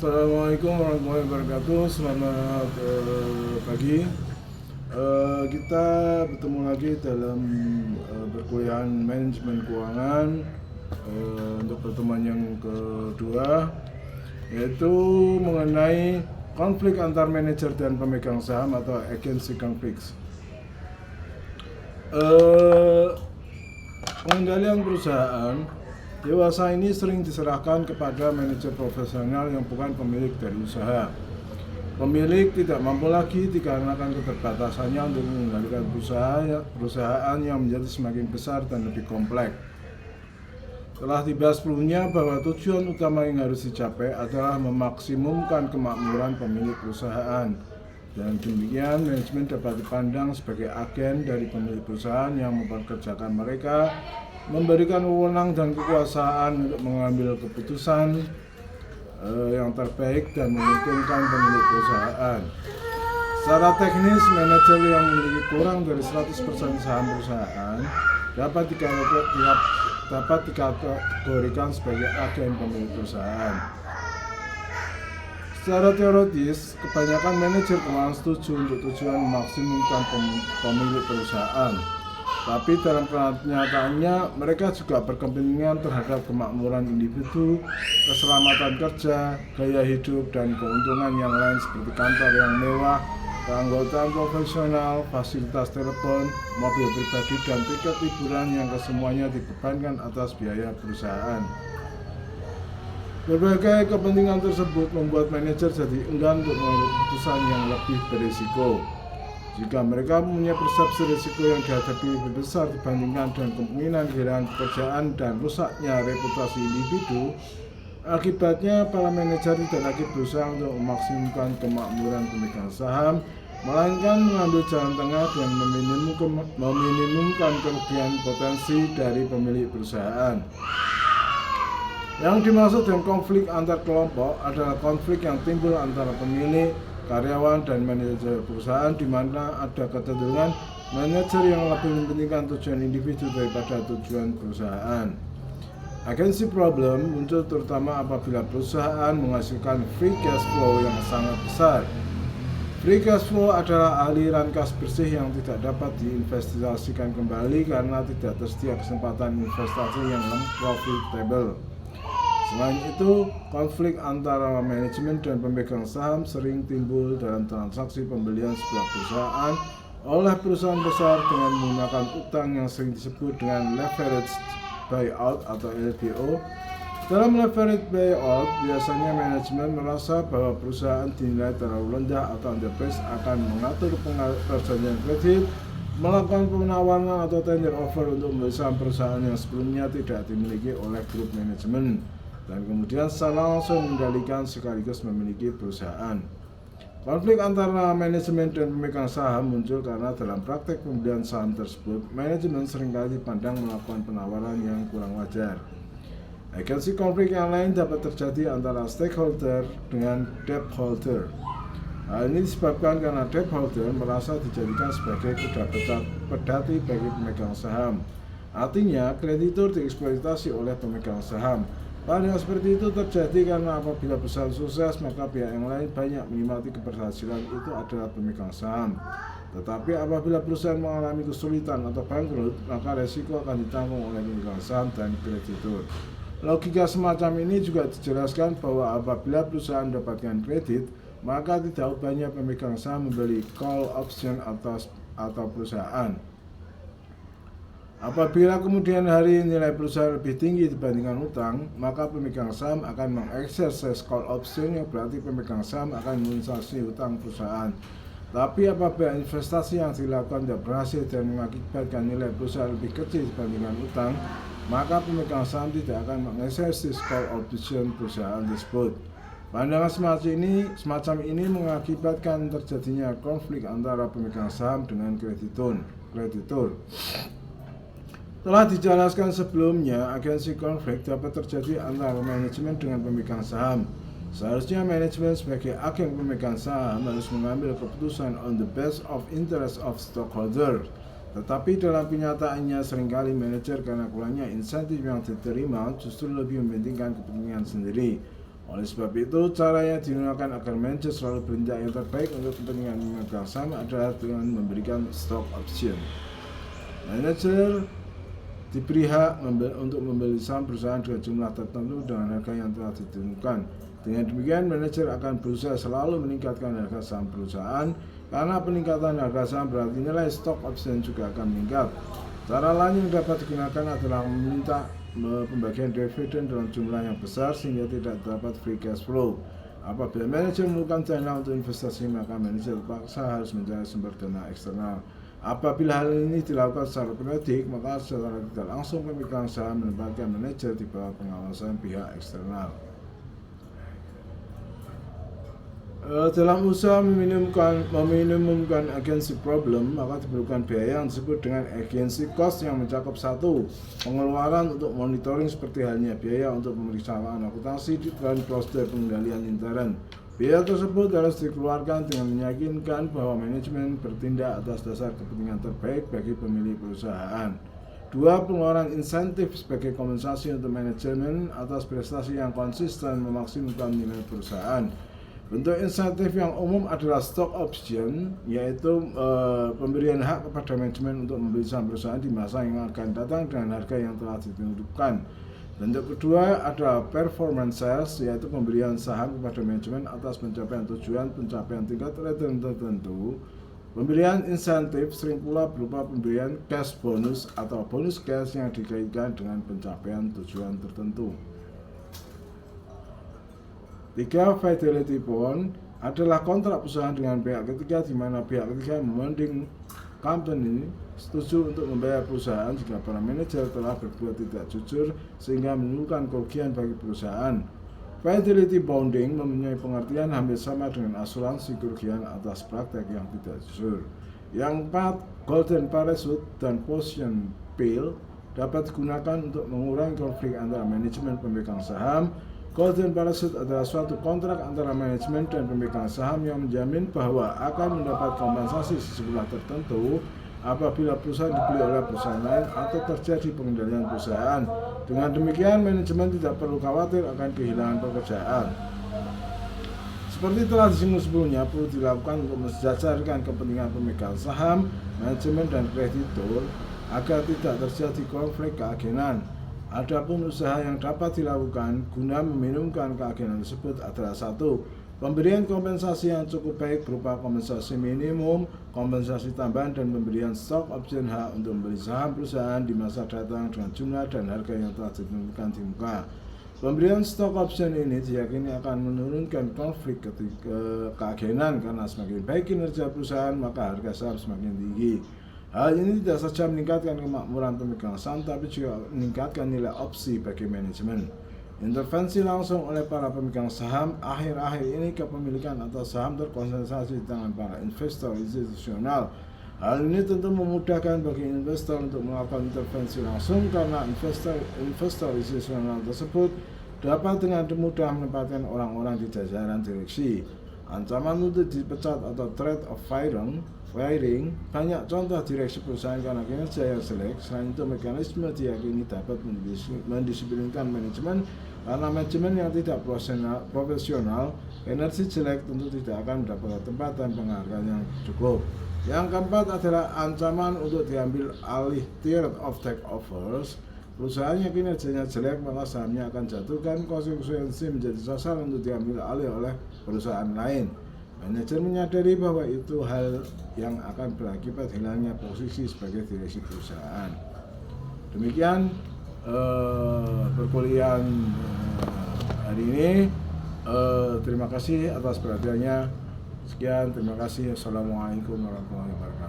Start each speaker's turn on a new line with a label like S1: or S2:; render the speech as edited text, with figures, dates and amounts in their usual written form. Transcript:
S1: Assalamualaikum warahmatullahi wabarakatuh. Selamat pagi. Kita bertemu lagi dalam perkuliahan manajemen keuangan untuk pertemuan yang kedua, yaitu mengenai konflik antar manajer dan pemegang saham atau agency conflicts. Pengendalian perusahaan dewasa ini sering diserahkan kepada manajer profesional yang bukan pemilik dari usaha. Pemilik tidak mampu lagi dikarenakan keterbatasannya untuk mengendalikan perusahaan yang menjadi semakin besar dan lebih kompleks. Telah dibahas sebelumnya bahwa tujuan utama yang harus dicapai adalah memaksimumkan kemakmuran pemilik perusahaan. Dan demikian, manajemen dapat dipandang sebagai agen dari pemilik perusahaan yang mempekerjakan mereka, memberikan wewenang dan kekuasaan untuk mengambil keputusan yang terbaik dan menguntungkan pemilik perusahaan. Secara teknis, manajer yang memiliki kurang dari 100% saham perusahaan dapat dikategorikan sebagai agen pemilik perusahaan. Secara teoritis, kebanyakan manajer keuangan setuju untuk tujuan memaksimumkan pemilik perusahaan. Tapi dalam kenyataannya, mereka juga berkepentingan terhadap kemakmuran individu, keselamatan kerja, gaya hidup, dan keuntungan yang lain seperti kantor yang mewah, keanggotaan profesional, fasilitas telepon, mobil pribadi, dan tiket liburan yang kesemuanya dibebankan atas biaya perusahaan. Berbagai kepentingan tersebut membuat manajer jadi enggan untuk mengambil keputusan yang lebih berisiko. Jika mereka mempunyai persepsi risiko yang dihadapi lebih besar dibandingkan dengan kemungkinan kehilangan pekerjaan dan rusaknya reputasi individu, akibatnya para manajer tidak lagi berusaha untuk memaksimumkan kemakmuran pemegang saham, melainkan mengambil jalan tengah dan meminimumkan kerugian potensi dari pemilik perusahaan. Yang dimaksud dengan konflik antar kelompok adalah konflik yang timbul antara pemilik, karyawan, dan manajer perusahaan, di mana ada kecenderungan manajer yang lebih mementingkan tujuan individu daripada tujuan perusahaan. Agency problem muncul terutama apabila perusahaan menghasilkan free cash flow yang sangat besar. Free cash flow adalah aliran kas bersih yang tidak dapat diinvestasikan kembali karena tidak tersedia kesempatan investasi yang non-profitable. Selain itu, konflik antara manajemen dan pemegang saham sering timbul dalam transaksi pembelian sebuah perusahaan oleh perusahaan besar dengan menggunakan utang yang sering disebut dengan leveraged buyout atau LBO. Dalam leveraged buyout, biasanya manajemen merasa bahwa perusahaan dinilai terlalu rendah atau underpriced akan mengatur perjanjian kredit, melakukan penawaran atau tender offer untuk membeli saham perusahaan yang sebelumnya tidak dimiliki oleh grup manajemen, dan kemudian secara langsung mengendalikan sekaligus memiliki perusahaan. Konflik antara manajemen dan pemegang saham muncul karena dalam praktek pembelian saham tersebut, manajemen seringkali dipandang melakukan penawaran yang kurang wajar. Agency konflik yang lain dapat terjadi antara stakeholder dengan debt holder. Hal ini disebabkan karena debt holder merasa dijadikan sebagai kuda pedati bagi pemegang saham. Artinya, kreditur dieksploitasi oleh pemegang saham. Hal yang seperti itu terjadi karena apabila perusahaan sukses, maka pihak yang lain banyak menikmati keberhasilan itu adalah pemegang saham. Tetapi apabila perusahaan mengalami kesulitan atau bangkrut, maka resiko akan ditanggung oleh pemegang saham dan kreditur. Logika semacam ini juga dijelaskan bahwa apabila perusahaan mendapatkan kredit, maka tidak banyak pemegang saham membeli call option atau perusahaan. Apabila kemudian hari nilai perusahaan lebih tinggi dibandingkan utang, maka pemegang saham akan mengeksersis call option yang berarti pemegang saham akan melunasi utang perusahaan. Tapi apabila investasi yang dilakukan tidak berhasil dan mengakibatkan nilai perusahaan lebih kecil dibandingkan utang, maka pemegang saham tidak akan mengeksersis call option perusahaan tersebut. Pandangan semacam ini mengakibatkan terjadinya konflik antara pemegang saham dengan kreditur. Telah dijelaskan sebelumnya, agensi konflik dapat terjadi antara manajemen dengan pemegang saham. Seharusnya manajemen sebagai agen pemegang saham harus mengambil keputusan on the best of interest of stockholder. Tetapi dalam kenyataannya seringkali manajer karena kurangnya insentif yang diterima justru lebih mementingkan kepentingan sendiri. Oleh sebab itu, cara yang digunakan agar manajer selalu bertindak yang terbaik untuk kepentingan pemegang saham adalah dengan memberikan stock option. Manajer diberi hak untuk membeli saham perusahaan dengan jumlah tertentu dengan harga yang telah ditentukan. Dengan demikian, manajer akan berusaha selalu meningkatkan harga saham perusahaan, karena peningkatan harga saham berarti nilai stock option juga akan meningkat. Cara lain yang dapat digunakan adalah meminta pembagian dividen dalam jumlah yang besar sehingga tidak terdapat free cash flow. Apabila manajer memerlukan dana untuk investasi, maka manajer terpaksa harus mencari sumber dana eksternal. Apabila hal ini dilakukan secara periodik, maka secara tidak langsung pemegang saham menempatkan manajer di bawah pengawasan pihak eksternal. Dalam usaha meminimumkan agency problem, maka diperlukan biaya yang disebut dengan agency cost yang mencakup 1. Pengeluaran untuk monitoring seperti halnya biaya untuk pemeriksaan akuntansi dan prosedur pengendalian intern. Biaya tersebut harus dikeluarkan dengan meyakinkan bahwa manajemen bertindak atas dasar kepentingan terbaik bagi pemilik perusahaan. 2. Pengeluaran insentif sebagai kompensasi untuk manajemen atas prestasi yang konsisten memaksimumkan nilai perusahaan. Bentuk insentif yang umum adalah stock option, yaitu pemberian hak kepada manajemen untuk membeli saham perusahaan di masa yang akan datang dengan harga yang telah ditentukan. Bentuk kedua adalah performance shares, yaitu pemberian saham kepada manajemen atas pencapaian tingkat return tertentu. Pemberian insentif sering pula berupa pemberian cash bonus atau bonus cash yang dikaitkan dengan pencapaian tujuan tertentu. 3. Fidelity bond adalah kontrak perusahaan dengan pihak ketiga di mana pihak ketiga membanding company setuju untuk membayar perusahaan jika para manajer telah berbuat tidak jujur sehingga menimbulkan kerugian bagi perusahaan. Fidelity bonding mempunyai pengertian hampir sama dengan asuransi kerugian atas praktek yang tidak jujur. Yang 4. Golden parachute dan potion pill dapat digunakan untuk mengurangi konflik antara manajemen pemegang saham. Golden parachute adalah suatu kontrak antara manajemen dan pemegang saham yang menjamin bahwa akan mendapat kompensasi sejumlah tertentu apabila perusahaan dibeli oleh perusahaan lain atau terjadi pengendalian perusahaan. Dengan demikian, manajemen tidak perlu khawatir akan kehilangan pekerjaan. Seperti telah disinggung sebelumnya, perlu dilakukan untuk mensejajarkan kepentingan pemegang saham, manajemen, dan kreditur agar tidak terjadi konflik keagenan. Adapun usaha yang dapat dilakukan guna meminimumkan keagenan tersebut adalah 1. Pemberian kompensasi yang cukup baik berupa kompensasi minimum, kompensasi tambahan, dan pemberian stock option hak untuk membeli saham perusahaan di masa datang dengan jumlah dan harga yang telah ditentukan di muka. Pemberian stock option ini diyakini akan menurunkan konflik keagenan karena semakin baik kinerja perusahaan maka harga saham semakin tinggi. Hal ini tidak saja meningkatkan kemakmuran pemegang saham, tapi juga meningkatkan nilai opsi bagi manajemen. Intervensi langsung oleh para pemegang saham akhir-akhir ini kepemilikan atas saham terkonsentrasi di tangan para investor institusional. Hal ini tentu memudahkan bagi investor untuk melakukan intervensi langsung karena investor institusional tersebut dapat dengan mudah menempatkan orang-orang di jajaran direksi. Ancaman untuk dipecat atau threat of firing banyak contoh direksi perusahaan karena kinerja yang jelek. Selain itu, mekanisme diyakini dapat mendisiplinkan manajemen karena manajemen yang tidak profesional, energi jelek tentu tidak akan mendapatkan tempat dan penghargaan yang cukup. Yang keempat adalah ancaman untuk diambil alih threat of takeovers. Perusahaan yang kinerjanya jelek maka sahamnya akan jatuhkan konsekuensi menjadi sasaran untuk diambil alih oleh perusahaan lain. Manajer menyadari bahwa itu hal yang akan berakibat hilangnya posisi sebagai direksi perusahaan. Demikian perkuliahan hari ini. Terima kasih atas perhatiannya. Sekian, terima kasih. Assalamualaikum warahmatullahi wabarakatuh.